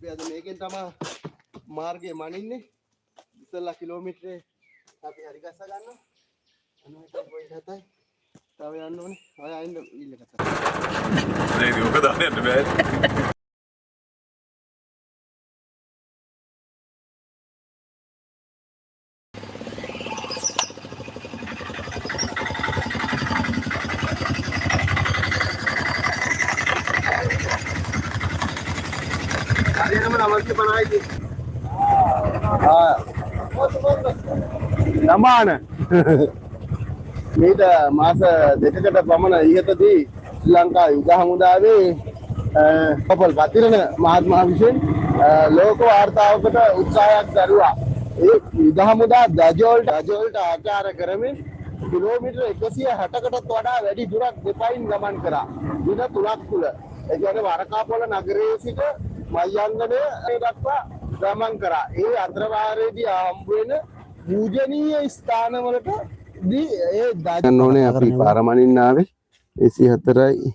අපි අද මේකෙන් තමයි මාර්ගයේ මනින්නේ. ඉස්සෙල්ලා කිලෝමීටරේ අපි හරි ගස්ස ගන්නවා. අනුහිත පොයින්ට් 7යි. තව යන්න ඕනේ. ඔය අයින්න වීල් එක තමයි. නේද ඔක දාන්න බෑ. හරියටම 950යි. සමාන මේක මාස දෙකකට පමණ ඉහතදී ශ්‍රී ලංකා යුද හමුදාවේ කපල් පතිරණ මහත්මයා විසින් ලෝක වාර්තාවකට උත්සාහයක් දරුවා. ඒ යුද හමුදා දජවලට ආකාර කරමින් කිලෝමීටර 160කටත් වඩා වැඩි දුරක් දෙපයින් ගමන් කරා. දින 3ක් තුල. ඒ කියන්නේ වරකාපොළ නගරයේ සිට මයංගනය දක්වා ගමන් කරා. ඒ අතරවාරයේදී හම්බ වෙන පූජනීය ස්ථානවලට දී ඒ දාන්න ඕනේ අපි පාරමණින්න ආවේ 24යි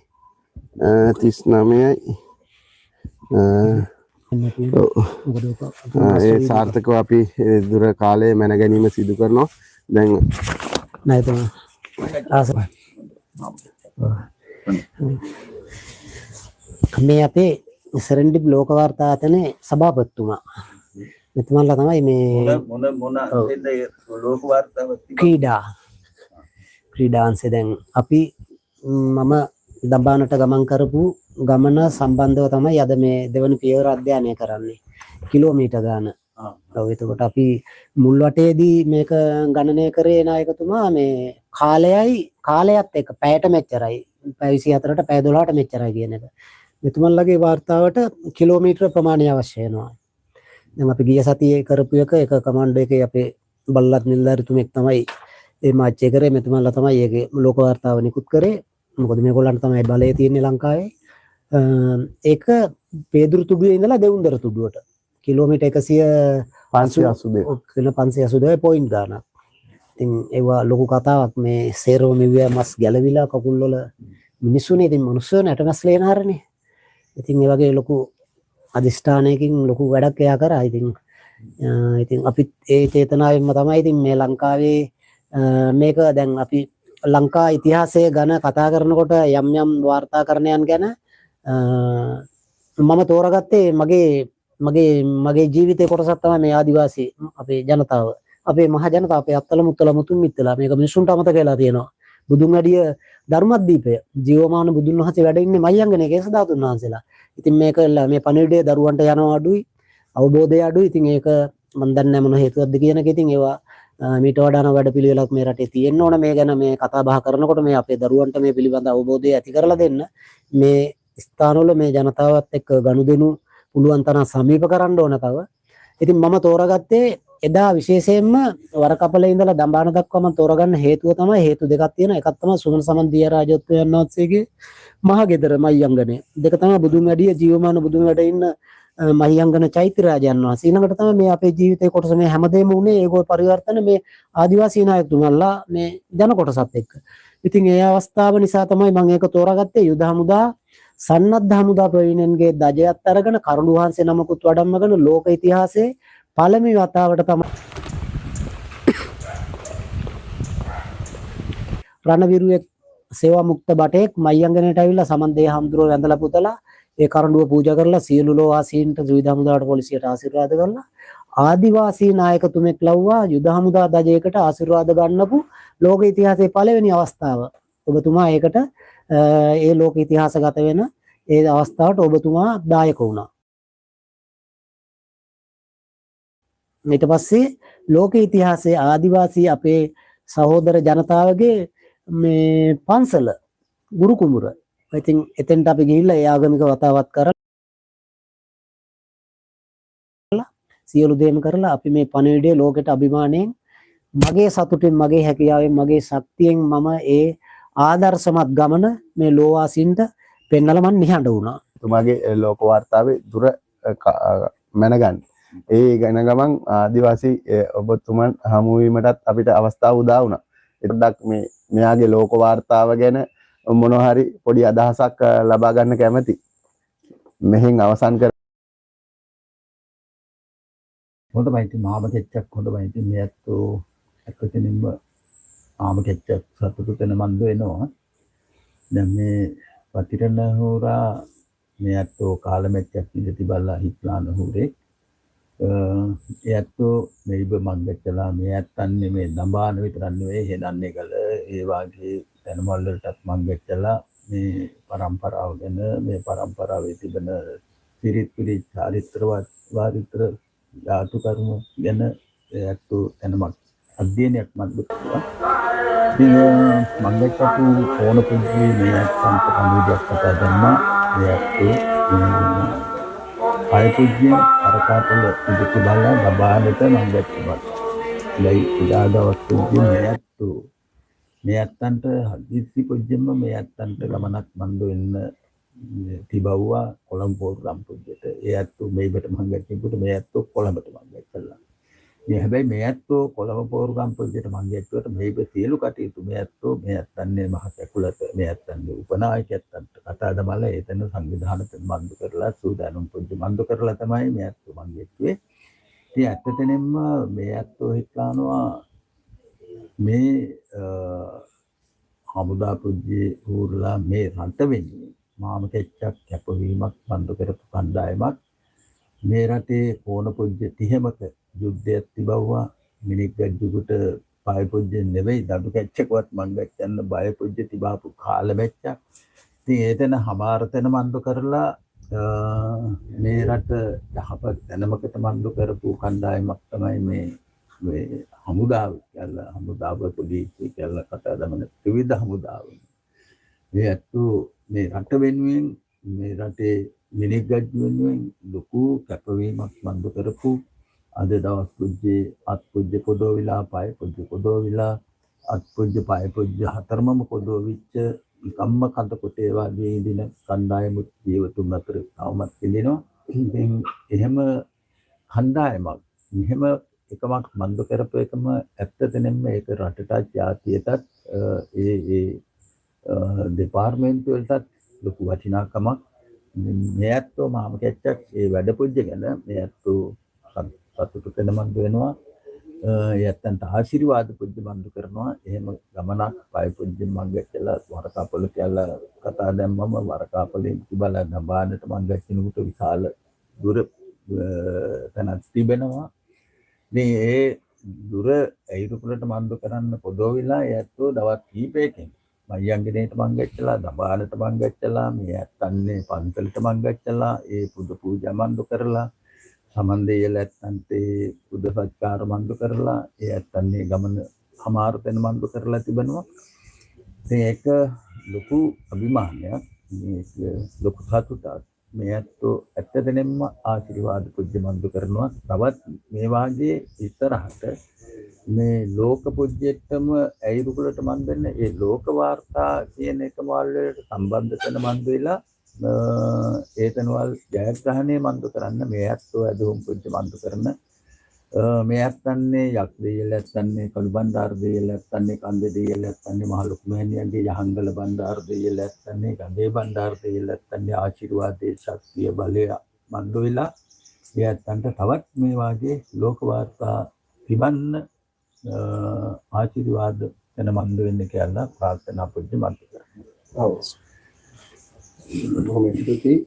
39යි ඒ සාර්ථකව අපි දුර කාලයේ මැන ගැනීම සිදු කරනවා. දැන් නෑ තමයි ආසයි. මේ අපේ සරන්ඩිප් ලෝක වාර්තායතනයේ සභාපතිතුමා මෙතුමන්ලා තමයි මේ මොන ලෝක වාර්තාව ක්‍රීඩාංශය දැන් අපි මම දඹානට ගමන් කරපු ගමන සම්බන්ධව තමයි අද මේ දෙවන පියවර අධ්‍යයනය කරන්නේ කිලෝමීටර් ගාන. ඔව් එතකොට අපි මුල් වටේදී මේක ගණනය කරේ නායකතුමා මේ කාලයත් එක්ක පැයට මෙච්චරයි පැය 24ට පැය 12ට මෙච්චරයි කියන එක. මෙතුමන්ලගේ වාර්තාවට කිලෝමීටර ප්‍රමාණය අවශ්‍ය වෙනවා. දැන් අපි ගිය සතියේ කරපු එක කමාන්ඩෝ එකේ අපේ බල්ලත් නිලධාරිතුමෙක් තමයි මේ මාච්චේ කරේ. මෙතුමන්ලා තමයි ඒකේ ලෝක වාර්තාව නිකුත් කරේ. මොකද මේගොල්ලන්ට තමයි බලය තියෙන්නේ ලංකාවේ. ඒක පේදුරු තුඩුවේ ඉඳලා දෙවුන්දර තුඩුවට කිලෝමීටර් 582 පොයින්ට් ගානක්. ඉතින් ඒවා ලොකු කතාවක්. මේ සේරෝ මිවිය මස් ගැලවිලා කකුල් වල මිනිස්සුනේ. ඉතින් මිනිස්සු නැටමස් ලේන හරනේ. ඉතින් ඒ වගේ ලොකු අදිෂ්ඨානයකින් ලොකු වැඩක් එයා කරා. ඉතින් අපි ඒ චේතනාවෙන්ම තමයි ඉතින් මේ ලංකාවේ මේක දැන් අපි ලංකා ඉතිහාසය ගැන කතා කරනකොට යම් වාර්තාකරණයන් ගැන මම තෝරගත්තේ මගේ ජීවිතේ කොටසක් තමයි මේ ආදිවාසී අපේ ජනතාව. අපේ මහ ජනතාව අපේ අත්තල මුත්තල මුතුන් මිත්තලා මේක මිනිසුන්ට අමතක වෙලා තියෙනවා. බුදුන් වැඩිය ධර්මද්වීපය ජීවමාන බුදුන් වහන්සේ වැඩ ඉන්නේ මයංගනේ කේසදාතුන් වහන්සේලා. ඉතින් මේක මේ පණිවිඩය දරුවන්ට යනවා අඩුයි, අවබෝධය අඩුයි. ඉතින් ඒක මම දන්නේ නැහැ මොන හේතුවක්ද කියන එක. ඉතින් ඒවා මීට වඩා වැඩපිළිවෙලක් මේ රටේ තියෙන්න ඕන. මේ ගැන මේ කතා බහ කරනකොට මේ අපේ දරුවන්ට මේ පිළිබඳ අවබෝධය ඇති කරලා දෙන්න. මේ ස්ථානවල මේ ජනතාවත් එක්ක ගනුදෙනු පුළුවන් තරම් සමීප කරන්න ඕන තව. ඉතින් මම තෝරාගත්තේ එදා විශේෂයෙන්ම වරකපලේ ඉඳලා දඹාන දක්වා මම තෝරගන්න හේතුව තමයි හේතු දෙකක් තියෙනවා. එකක් තමයි සුමන සමන් දිය රාජෝත්වයන් වහන්සේගේ මහගෙදර මයංගනේ. දෙක තමයි බුදුන් වැඩිය ජීවමාන බුදුන් වැඩ ඉන්න මහියංගන චෛත්‍ය රාජයන් වහන්සේ. ඊළඟට තමයි මේ අපේ ජීවිතේ කොටස මේ හැමදේම උනේ ඒකෝ පරිවර්තන මේ ආදිවාසී නායකතුමන්ලා මේ ජන කොටසත් එක්ක. ඉතින් ඒ අවස්ථාව නිසා තමයි මම ඒක තෝරාගත්තේ. යුද හමුදා සන්නද්ධ හමුදා ප්‍රවීණයන්ගේ දජයත් අරගෙන කරුණු වහන්සේ නමකුත් වඩම්මගෙන ලෝක ඉතිහාසයේ පළමුව වතාවට තමයි රණවිරුවෙක් සේවා මුක්ත බටෙක් මයංගනේට ඇවිල්ලා සමන්දේ හම්දුරෝ වැඳලා පුතලා ඒ කරඬුව පූජා කරලා සියලු ලෝවාසීන්ට ත්‍රිවිධ හමුදාවට පොලිසියට ආශිර්වාද කරලා ආදිවාසී නායකතුමෙක් ලව්වා යුද හමුදා දජයකට ආශිර්වාද ගන්නපු ලෝක ඉතිහාසයේ පළවෙනි අවස්ථාව. ඔබතුමා ඒකට ඒ ලෝක ඉතිහාසගත වෙන ඒ අවස්ථාවට ඔබතුමා දායක වුණා. ඊට පස්සේ ලෝක ඉතිහාසයේ ආදිවාසී අපේ සහෝදර ජනතාවගේ මේ පන්සල ගුරු කුඹුර. ඉතින් එතෙන්ට අපි ගිහිල්ලා ඒ ආගමික වතාවත් කරලා සියලු දේම කරලා අපි මේ පණිවිඩය ලෝකෙට අභිමාණයෙන් මගේ සතුටින් මගේ හැකියාවෙන් මගේ ශක්තියෙන් මම ඒ ආදර්ශමත් ගමන මේ ලෝවාසීන්ට පෙන්වලා මම නිහඬ වුණා. තුමාගේ ලෝක වාර්තාවේ දුර මැනගන්න. ඒ ගැන ගමන් ආදිවාසී ඔබතුමන් හමු වීමටත් අපිට අවස්ථාව උදා වුණා. ඒකක් මේ මෙයාගේ ලෝක වාර්තාව ගැන මොන හරි පොඩි අදහසක් ලබා ගන්න කැමැති. මෙහෙන් අවසන් කර හොඳයි ඉතින් මාම කෙච්චක් හොඳයි ඉතින් මේ ඇත්තෝ ඇත්තටම මාම කෙච්චක් සතුටු වෙන මන්ද වෙනවා. දැන් මේ පතිරණ හොරා මේ ඇත්තෝ කාලමැච්චක් ඉඳි බලලා හිටලාන හොරේ ඇත්තෝ මේබ මංගච්චලා මේ ඇත්තන්නේ මේ දඹාන විතරක් නෙවෙයි හෙනන්නේ කල ඒ වාගේ තැන්වල වලටත් මංගච්චලා මේ પરම්පරාව ගැන මේ પરම්පරාවේ තිබෙන සිරිත් පිරිත් චාරිත්‍රවත් වාරිත්‍ර ධාතු කර්ම ගැන ඇත්තෝ එනමක් අධ්‍යයනයක් මම දුක්වා. ඉතින් මංගච්චපු ඕන පුංචි මේ සම්පූර්ණ කතා දැම්මා. මේ ඇත්තෝ ආයතුජ්‍ය අරකාපල ඉදිරි බලලා දබාලට මංගච්චපත්. ලයි ඉදාදවත් පුංචි මේ ඇත්තෝ මේ ඇත්තන්ට හදිස්සි පුජ්ජෙම මේ ඇත්තන්ට ගමනක් මන්ද වෙන්න තිබවුවා කොළඹ පෝරගම් පුජ්ජයට. ඒ ඇත්තෝ මේකට මංගච්චෙකුට මේ ඇත්තෝ කොළඹට මංගච්චලා. මේ හැබැයි මේ ඇත්තෝ කොළඹ පෝරගම් පුජ්ජයට මංගච්චුවට මේක සියලු කටයුතු මේ ඇත්තෝ මේ ඇත්තන්නේ මහ කැකුලට මේ ඇත්තන්නේ උපනායකයන්ට කතා දමලා එතන සංවිධානයට මන්දු කරලා සූදානම් පුජ්ජ මන්දු කරලා තමයි මේ ඇත්තෝ මංගච්චුවේ. ඉතින් ඇත්තටම මේ ඇත්තෝ හිටලානවා මේ හමුදා පුජ්ජේ ඌර්ලා මේ රට වෙන්නේ මාම කෙච්චක් කැපවීමක් බඳු කරපු කණ්ඩායමක් මේ රටේ කෝණ පුජ්ජ 30ක යුද්ධයක් තිබවුවා. මිනික් ගජ්ජුකට පය පුජ්ජ නෙවෙයි දඩු කැච්චකවත් මංගච්චන්න බය පුජ්ජ තිබාපු කාලෙච්චක්. ඉතින් ඒතන හමාරතන මන්දු කරලා මේ රට යහපත් දැනමකට මන්දු කරපු කණ්ඩායමක් තමයි මේ හමුදාව කියලා හමුදාව පොලිසිය කියලා කතා දමන ත්‍රිවිධ හමුදාව. මේ ඇත්තෝ මේ රට වෙනුවෙන් මේ රටේ මිනික් ගජ්ජු වෙනුවෙන් ලොකු කැපවීමක් මන්දු කරපු අද දවස් පුජ්ජේ අත් පුජ්ජ පොදෝ විලා පය පුජ්ජ පොදෝ විලා අත් පුජ්ජ පය පුජ්ජ හතරමම පොදෝ විච්ච කම්ම කන්ද කොටේ වගේ දින කණ්ඩායමුත් ජීවතුන් අතර තවමත් ඉඳිනවා. ඉතින් එහෙම කණ්ඩායමක් මෙහෙම එකමක් මන්දු කරපු එකම ඇත්තටම මේක රටට ජාතියටත් ඒ දෙපාර්තමේන්තු වලටත් ලොකු වටිනාකමක්. මේ ඇත්තෝ මාම කෙච්චක් ඒ වැඩ පුජ්ජ ගැන මේ ඇත්තෝ සතුටු වෙන මන්දු වෙනවා. ඒ ඇත්තන්ට ආශිර්වාද පුජ්ජ මන්දු කරනවා. එහෙම ගමනක් පය පුජ්ජ මංගච්චලා වරකාපොල කියලා කතා දැම්මම වරකාපොලෙන් තිබලා දඹානට මංගච්චිනුට විශාල දුර තැනක් තිබෙනවා. ඉතින් ඒ දුර ඇයිරුකුලට මන්දු කරන්න පොදෝ විලා ඇත්තෝ දවස් කීපයකින් මයංගනේට මංගච්චලා දඹානට මංගච්චලා මේ ඇත්තන්නේ පන්සලට මංගච්චලා ඒ පුද පූජා මන්දු කරලා සමන්දේයල ඇත්තන්ට පුද සත්කාර මන්දු කරලා ඒ ඇත්තන්නේ ගමන හමාරතෙන මන්දු කරලා තිබෙනවා. ඉතින් ඒක ලොකු අභිමානයක්. මේක ලොකු සතුටක්. මේ ඇත්තෝ ඇත්තටම ආශිර්වාද පුජ්ජ මන්දු කරනවා. තවත් මේ වාගේ ඉස්සරහට මේ ලෝක පුජ්ජෙටම ඇයිරුකුලට මන්දන්න ඒ ලෝක වාර්තා කියන එක වලට සම්බන්ධ කරන මන්දු වෙලා ඒතනවල් ජයග්‍රහණය මන්දු කරන්න මේ ඇත්තෝ ඇදහුම් පුජ්ජ මන්දු කරන මේ ඇත්තන්නේ යක් දෙයල ඇත්තන්නේ කළු බණ්ඩාර දෙයල ඇත්තන්නේ කන්ද දෙයල ඇත්තන්නේ මහ ලොකු මහණියන්ගේ යහංගල බණ්ඩාර දෙයල ඇත්තන්නේ ගඟේ බණ්ඩාර දෙයල ඇත්තන්නේ ආශිර්වාදයේ ශක්තිය බලය මන්දු වෙලා මේ ඇත්තන්ට තවත් මේ වාගේ ලෝක වාර්තා තිබන්න ආශිර්වාද වෙන මන්දු වෙන්න කියලා ප්‍රාර්ථනා පුජ්ජ මන්දු කරනවා. ඔව්. බොහොම ස්තුතියි.